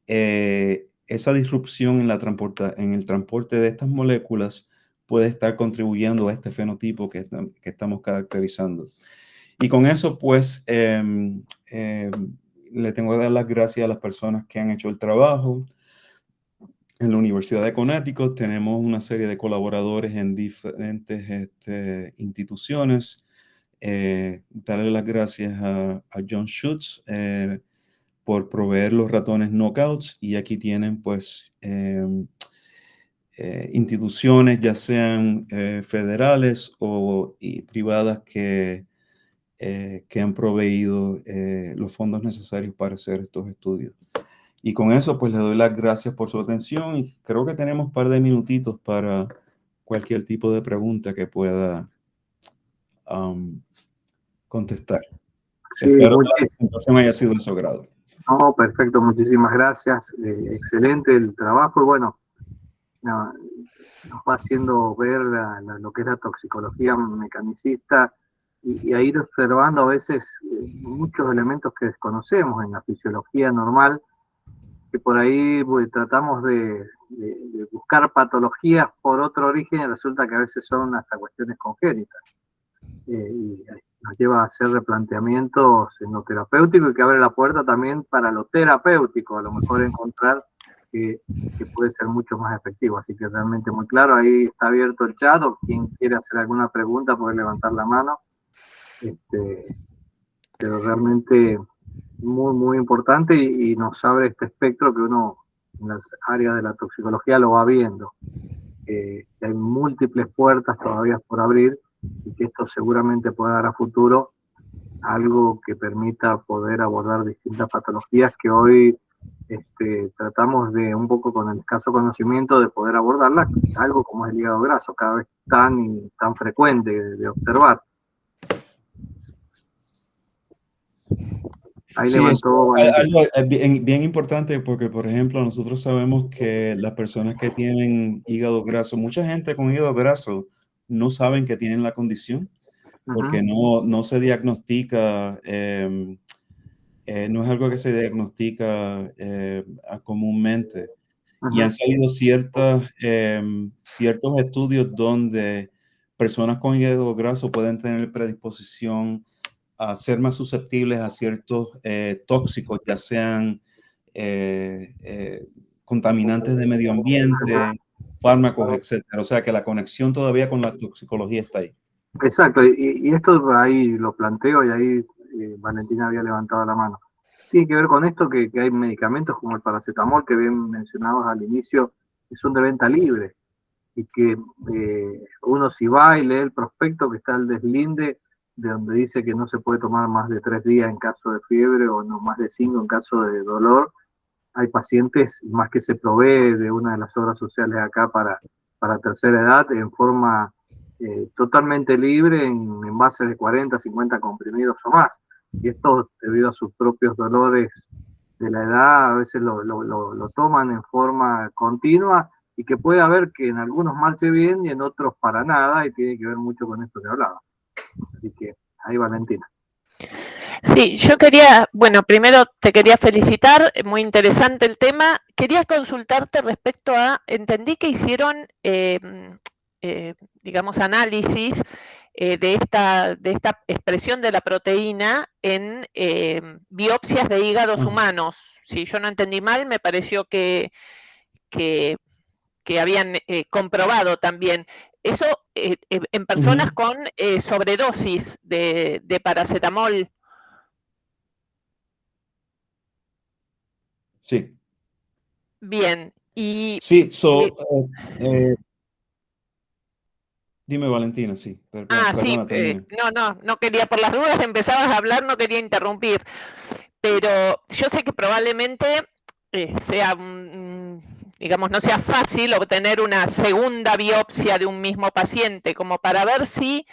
esa disrupción en el transporte de estas moléculas puede estar contribuyendo a este fenotipo que estamos caracterizando. Y con eso, pues, le tengo que dar las gracias a las personas que han hecho el trabajo. En la Universidad de Connecticut tenemos una serie de colaboradores en diferentes instituciones. Darle las gracias a John Schutz por proveer los ratones knockouts, y aquí tienen pues instituciones ya sean federales o privadas que han proveído los fondos necesarios para hacer estos estudios. Y con eso pues le doy las gracias por su atención y creo que tenemos un par de minutitos para cualquier tipo de pregunta que pueda contestar. Sí, Espero que la presentación haya sido de su agrado. No, perfecto, muchísimas gracias. Excelente el trabajo y bueno, nos va haciendo ver lo que es la toxicología mecanicista y a ir observando a veces muchos elementos que desconocemos en la fisiología normal, que por ahí pues, tratamos de buscar patologías por otro origen y resulta que a veces son hasta cuestiones congénitas. Y nos lleva a hacer replanteamientos en lo terapéutico y que abre la puerta también para lo terapéutico, a lo mejor encontrar que puede ser mucho más efectivo. Así que realmente muy claro, ahí está abierto el chat, o quien quiere hacer alguna pregunta puede levantar la mano. Pero realmente muy, muy importante y nos abre este espectro que uno en las áreas de la toxicología lo va viendo. Que hay múltiples puertas todavía por abrir y que esto seguramente pueda dar a futuro algo que permita poder abordar distintas patologías que hoy tratamos de, un poco con el escaso conocimiento, de poder abordarlas, algo como es el hígado graso, cada vez tan frecuente de observar. Ahí sí, levantó algo bien importante porque, por ejemplo, nosotros sabemos que las personas que tienen hígado graso, mucha gente con hígado graso no saben que tienen la condición porque no se diagnostica, no es algo que se diagnostica comúnmente. Y han salido ciertos estudios donde personas con hígado graso pueden tener predisposición a ser más susceptibles a ciertos tóxicos, ya sean contaminantes de medio ambiente, fármacos, etcétera. O sea que la conexión todavía con la toxicología está ahí. Exacto, y esto ahí lo planteo y ahí Valentina había levantado la mano. Tiene que ver con esto que hay medicamentos como el paracetamol que bien mencionados al inicio, que son de venta libre y que uno si va y lee el prospecto que está el deslinde de donde dice que no se puede tomar más de 3 días en caso de fiebre o no más de 5 en caso de dolor. Hay pacientes, más que se provee de una de las obras sociales acá para tercera edad, en forma totalmente libre, en base de 40, 50 comprimidos o más. Y esto, debido a sus propios dolores de la edad, a veces lo toman en forma continua y que puede haber que en algunos marche bien y en otros para nada, y tiene que ver mucho con esto que hablabas. Así que ahí Valentina. Sí, yo quería, bueno, primero te quería felicitar, muy interesante el tema. Quería consultarte respecto a, entendí que hicieron, digamos, análisis de esta expresión de la proteína en biopsias de hígados humanos. Si yo no entendí mal, me pareció que habían comprobado también. Eso en personas con sobredosis de paracetamol. Sí. Bien. Y sí, dime, Valentina, sí. Perdona, termina. No quería, por las dudas empezabas a hablar, no quería interrumpir. Pero yo sé que probablemente sea, digamos, no sea fácil obtener una segunda biopsia de un mismo paciente, como para ver si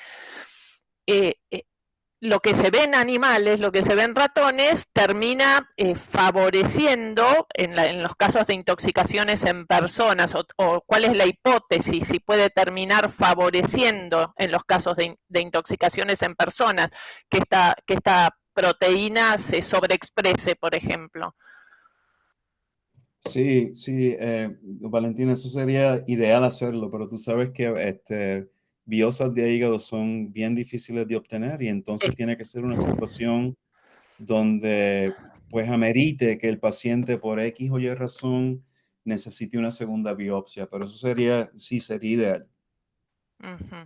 lo que se ve en animales, lo que se ve en ratones, termina favoreciendo en los casos de intoxicaciones en personas, o cuál es la hipótesis, si puede terminar favoreciendo en los casos de intoxicaciones en personas que esta proteína se sobreexprese, por ejemplo. Sí, sí, Valentina, eso sería ideal hacerlo, pero tú sabes que biosas de hígado son bien difíciles de obtener y entonces tiene que ser una situación donde pues amerite que el paciente por X o Y razón necesite una segunda biopsia, pero eso sería, sí, sería ideal. Uh-huh.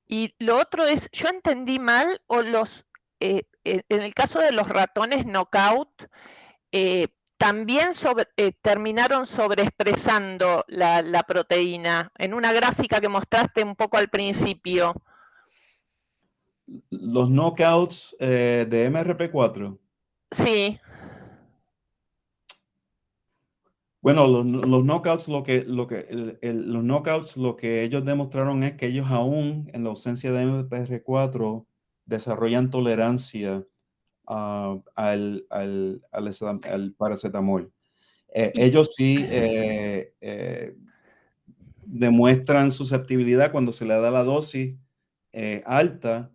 Y lo otro es, yo entendí mal, o en el caso de los ratones knockout, también terminaron sobreexpresando la proteína en una gráfica que mostraste un poco al principio. Los knockouts de MRP4. Sí. Bueno, los knockouts, los knockouts, lo que ellos demostraron es que ellos aún en la ausencia de MPR4 desarrollan tolerancia al paracetamol. Ellos sí demuestran susceptibilidad cuando se le da la dosis alta,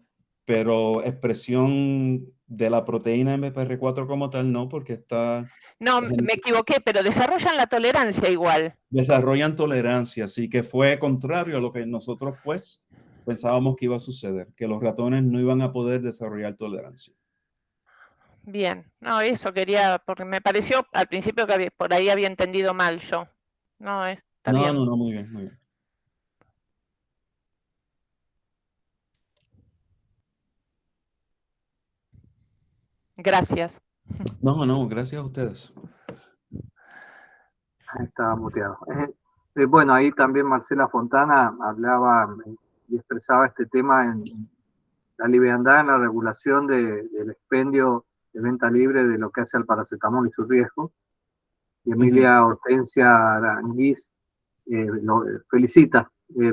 pero expresión de la proteína MPR4 como tal no, porque está... No, me equivoqué, pero desarrollan la tolerancia igual. Desarrollan tolerancia, así que fue contrario a lo que nosotros pues pensábamos que iba a suceder, que los ratones no iban a poder desarrollar tolerancia. Bien, no, eso quería, porque me pareció al principio que por ahí había entendido mal yo. No, está bien. No, muy bien, muy bien. Gracias. No, gracias a ustedes. Estaba muteado. Bueno, ahí también Marcela Fontana hablaba y expresaba este tema en la liviandad en la regulación del expendio de venta libre de lo que hace al paracetamol y sus riesgos. Y Emilia Hortensia Aranguiz lo felicita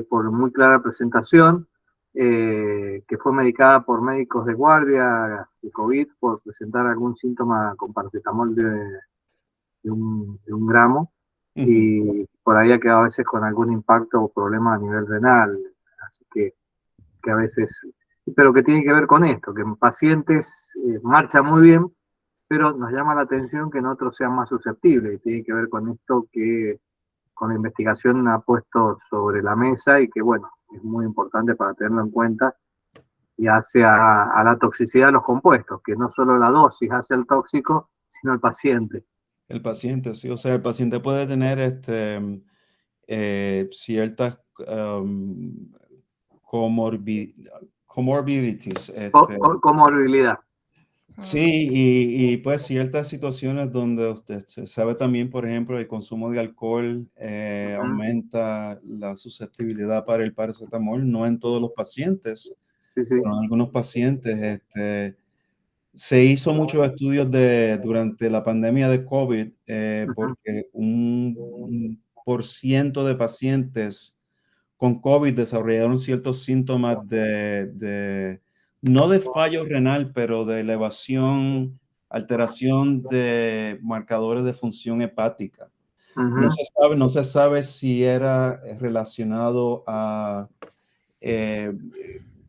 por muy clara presentación, que fue medicada por médicos de guardia de COVID por presentar algún síntoma con paracetamol de un gramo, y por ahí ha quedado a veces con algún impacto o problema a nivel renal. Así que a veces, pero que tiene que ver con esto, que en pacientes marcha muy bien, pero nos llama la atención que en otros sean más susceptibles, y tiene que ver con esto que con la investigación ha puesto sobre la mesa y que, bueno, es muy importante para tenerlo en cuenta, y hace a la toxicidad de los compuestos, que no solo la dosis hace el tóxico, sino el paciente. El paciente, sí, o sea, el paciente puede tener ciertas comorbidities. Comorbilidad. Sí, y pues ciertas situaciones donde usted se sabe también, por ejemplo, el consumo de alcohol aumenta la susceptibilidad para el paracetamol, no en todos los pacientes, Sí, sí. pero en algunos pacientes. Se hizo muchos estudios durante la pandemia de COVID porque un por ciento de pacientes con COVID desarrollaron ciertos síntomas no de fallo renal, pero de elevación, alteración de marcadores de función hepática. No se sabe si era relacionado a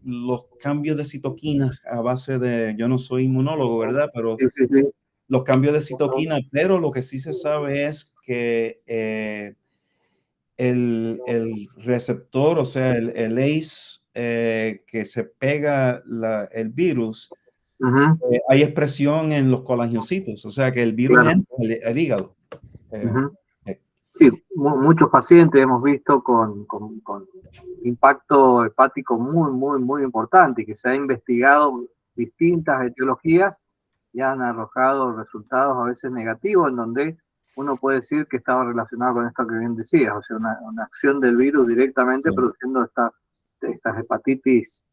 los cambios de citoquinas a base de, yo no soy inmunólogo, ¿verdad? Pero Sí, sí, sí. los cambios de citoquina, pero lo que sí se sabe es que el receptor, o sea, el ACE que se pega el virus, hay expresión en los colangiocitos, o sea que el virus Claro. entra al hígado. Sí, muchos pacientes hemos visto con impacto hepático muy, muy, muy importante, y que se ha investigado distintas etiologías y han arrojado resultados a veces negativos, en donde uno puede decir que estaba relacionado con esto que bien decías, o sea, una acción del virus directamente produciendo estas hepatitis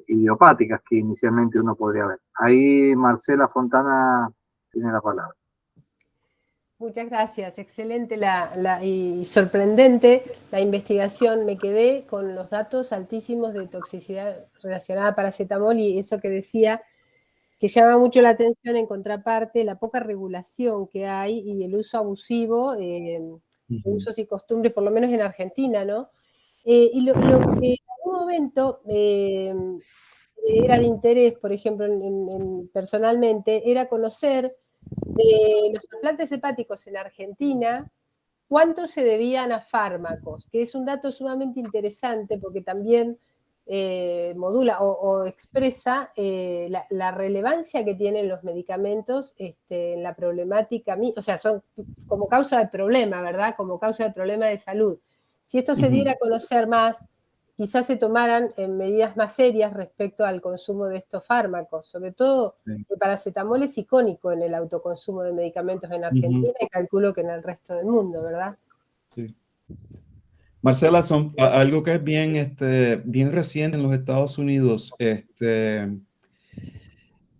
idiopáticas que inicialmente uno podría ver. Ahí Marcela Fontana tiene la palabra. Muchas gracias, excelente y sorprendente la investigación. Me quedé con los datos altísimos de toxicidad relacionada a paracetamol y eso que decía, que llama mucho la atención en contraparte, la poca regulación que hay y el uso abusivo, usos y costumbres, por lo menos en Argentina, ¿no? Y lo que en algún momento era de interés, por ejemplo, personalmente, era conocer de los trasplantes hepáticos en Argentina, cuánto se debían a fármacos, que es un dato sumamente interesante porque también modula o expresa la relevancia que tienen los medicamentos en la problemática, o sea, son como causa de problema, ¿verdad? Como causa de problema de salud. Si esto se diera a conocer más, quizás se tomaran medidas más serias respecto al consumo de estos fármacos. Sobre todo, el paracetamol es icónico en el autoconsumo de medicamentos en Argentina y calculo que en el resto del mundo, ¿verdad? Sí. Marcela, algo que es bien reciente en los Estados Unidos,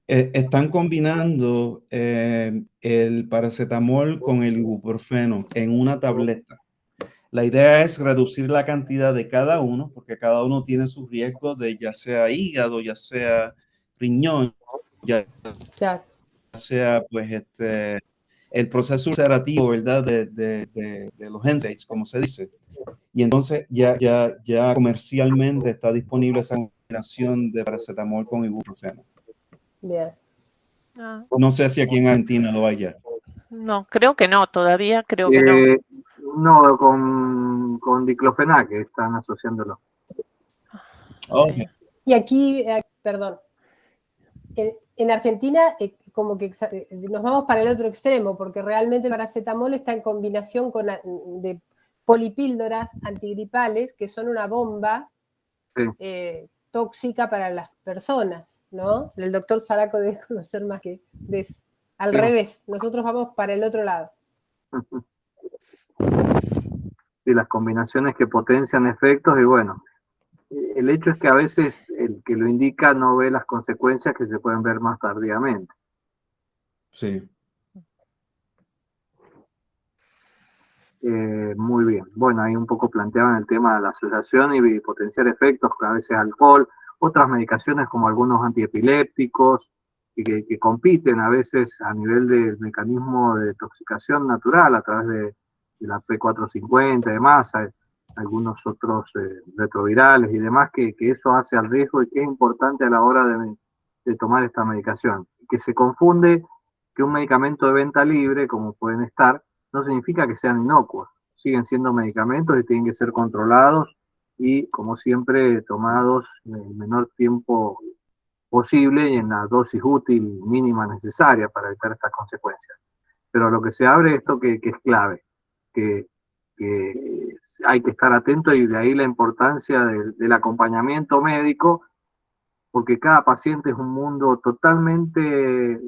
están combinando el paracetamol con el ibuprofeno en una tableta. La idea es reducir la cantidad de cada uno, porque cada uno tiene sus riesgos de ya sea hígado, ya sea riñón, ya sea pues el proceso ulcerativo, ¿verdad? De los NSAIDs, como se dice. Y entonces ya comercialmente está disponible esa combinación de paracetamol con ibuprofeno. Bien. No sé si aquí en Argentina lo hay ya. No, creo que no, todavía creo que no. No, con diclofenac están asociándolo. Okay. Y aquí, perdón, en Argentina como que nos vamos para el otro extremo, porque realmente el paracetamol está en combinación de polipíldoras antigripales, que son una bomba tóxica para las personas, ¿no? El doctor Zaraco debe conocer más que de eso. Al revés, nosotros vamos para el otro lado. Y las combinaciones que potencian efectos, y bueno, el hecho es que a veces el que lo indica no ve las consecuencias que se pueden ver más tardíamente. Sí. Muy bien. Bueno, ahí un poco planteaban el tema de la asociación y potenciar efectos, que a veces alcohol, otras medicaciones como algunos antiepilépticos, que compiten a veces a nivel del mecanismo de toxicación natural a través de la P450 y demás, hay algunos otros retrovirales y demás, que eso hace al riesgo y que es importante a la hora de tomar esta medicación. Que se confunde que un medicamento de venta libre, como pueden estar, no significa que sean inocuos, siguen siendo medicamentos y tienen que ser controlados y, como siempre, tomados en el menor tiempo posible y en la dosis útil mínima necesaria para evitar estas consecuencias. Pero lo que se abre es esto que es clave, que hay que estar atento y de ahí la importancia del acompañamiento médico, porque cada paciente es un mundo totalmente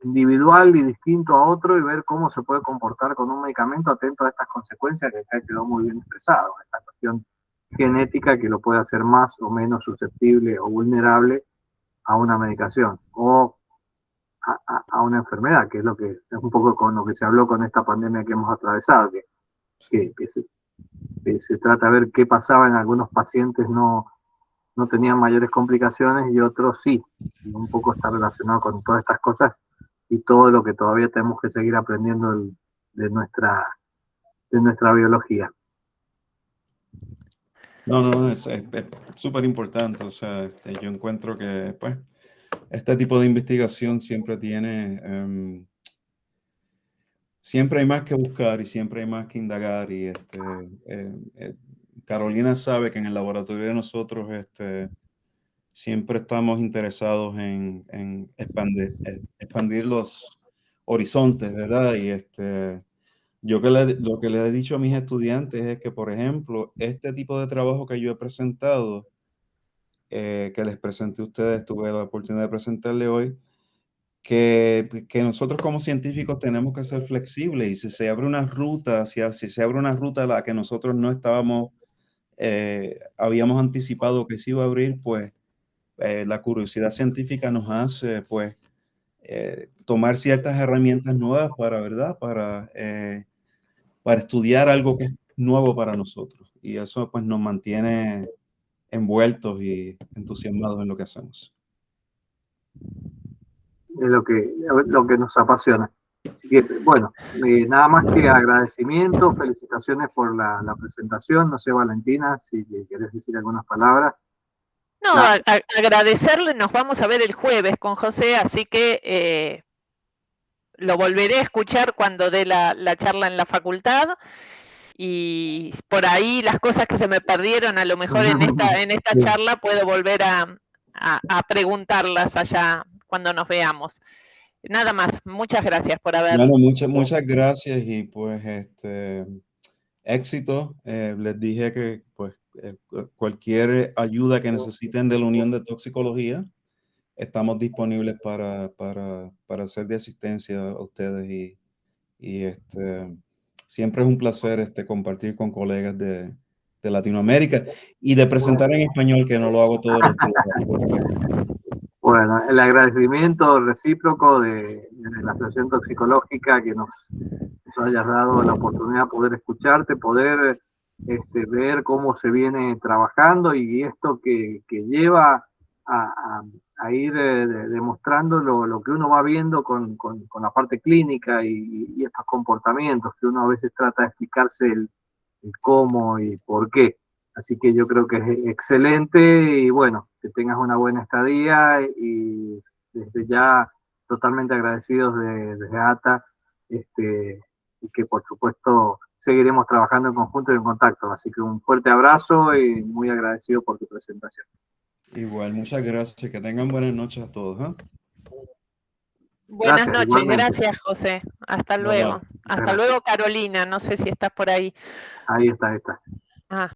individual y distinto a otro, y ver cómo se puede comportar con un medicamento atento a estas consecuencias que acá quedó muy bien expresado, esta cuestión genética que lo puede hacer más o menos susceptible o vulnerable a una medicación o a una enfermedad, que es lo que es un poco con lo que se habló con esta pandemia que hemos atravesado, que se trata de ver qué pasaba en algunos pacientes, no tenían mayores complicaciones y otros sí, y un poco está relacionado con todas estas cosas y todo lo que todavía tenemos que seguir aprendiendo de nuestra biología. No, es súper importante. O sea, yo encuentro que pues, este tipo de investigación siempre tiene, siempre hay más que buscar y siempre hay más que indagar. Y Carolina sabe que en el laboratorio de nosotros siempre estamos interesados en expandir los horizontes, ¿verdad? Y lo que le he dicho a mis estudiantes es que, por ejemplo, este tipo de trabajo que yo he presentado, que les presenté a ustedes, tuve la oportunidad de presentarle hoy, que nosotros como científicos tenemos que ser flexibles y si se abre una ruta, si se abre una ruta a la que nosotros no habíamos anticipado que se iba a abrir, pues la curiosidad científica nos hace, pues, tomar ciertas herramientas nuevas para, ¿verdad? Para estudiar algo que es nuevo para nosotros. Y eso pues nos mantiene envueltos y entusiasmados en lo que hacemos. Es lo que nos apasiona. Así que, bueno, nada más que agradecimientos, felicitaciones por la presentación. No sé, Valentina, si querés decir algunas palabras. No, agradecerle, nos vamos a ver el jueves con José, así que lo volveré a escuchar cuando dé la charla en la facultad, y por ahí las cosas que se me perdieron, a lo mejor en esta charla puedo volver a preguntarlas allá cuando nos veamos. Nada más, muchas gracias por haber... Bueno, muchas gracias y pues éxito. Les dije que pues cualquier ayuda que necesiten de la Unión de Toxicología, estamos disponibles para ser de asistencia a ustedes y siempre es un placer compartir con colegas de Latinoamérica y de presentar en español, que no lo hago todos los días. Bueno, el agradecimiento recíproco de la Asociación Toxicológica, que nos hayas dado la oportunidad de poder escucharte, poder ver cómo se viene trabajando y esto que lleva a ir demostrando lo que uno va viendo con la parte clínica y estos comportamientos que uno a veces trata de explicarse el cómo y por qué. Así que yo creo que es excelente y bueno, que tengas una buena estadía y desde ya totalmente agradecidos desde ATA, y que por supuesto seguiremos trabajando en conjunto y en contacto. Así que un fuerte abrazo y muy agradecido por tu presentación. Igual, muchas gracias. Que tengan buenas noches a todos. Buenas noches, igualmente. Gracias, José. Hasta luego. Hasta luego, Carolina. No sé si estás por ahí. Ahí está. Ah.